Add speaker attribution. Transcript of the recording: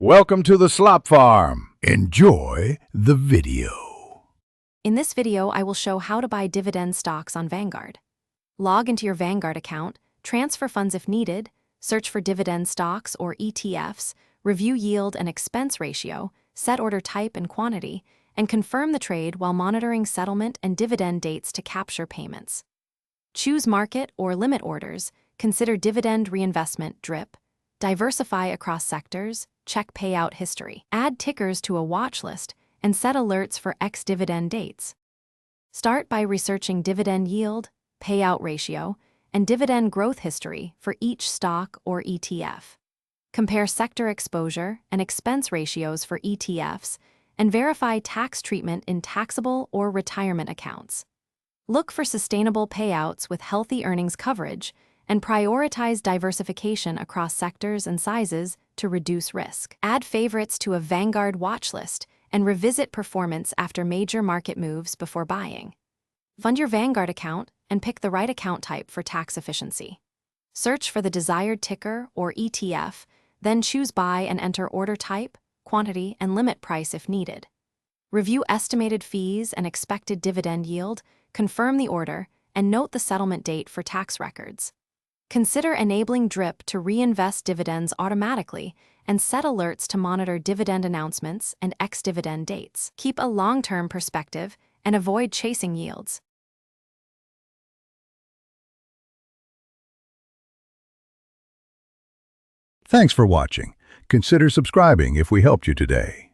Speaker 1: Welcome to the Slop Farm. Enjoy the video.
Speaker 2: In this video, I will show how to buy Dividend stocks on Vanguard. Log into your Vanguard account, transfer funds if needed, search for Dividend stocks or ETFs, review yield and expense ratio, set order type and quantity, and confirm the trade while monitoring settlement and dividend dates to capture payments. Choose market or limit orders, consider dividend reinvestment (DRIP), diversify across sectors, check payout history, add tickers to a watch list, and set alerts for ex-dividend dates. Start by researching dividend yield, payout ratio, and dividend growth history for each stock or ETF. Compare sector exposure and expense ratios for ETFs, and verify tax treatment in taxable or retirement accounts. Look for sustainable payouts with healthy earnings coverage, and prioritize diversification across sectors and sizes to reduce risk. Add favorites to a Vanguard watch list and revisit performance after major market moves before buying. Fund your Vanguard account and pick the right account type for tax efficiency. Search for the desired ticker or ETF, then choose buy and enter order type, quantity, and limit price if needed. Review estimated fees and expected dividend yield, confirm the order, and note the settlement date for tax records. Consider enabling DRIP to reinvest dividends automatically and set alerts to monitor dividend announcements and ex-dividend dates. Keep a long-term perspective and avoid chasing yields.
Speaker 1: Thanks for watching. Consider subscribing if we helped you today.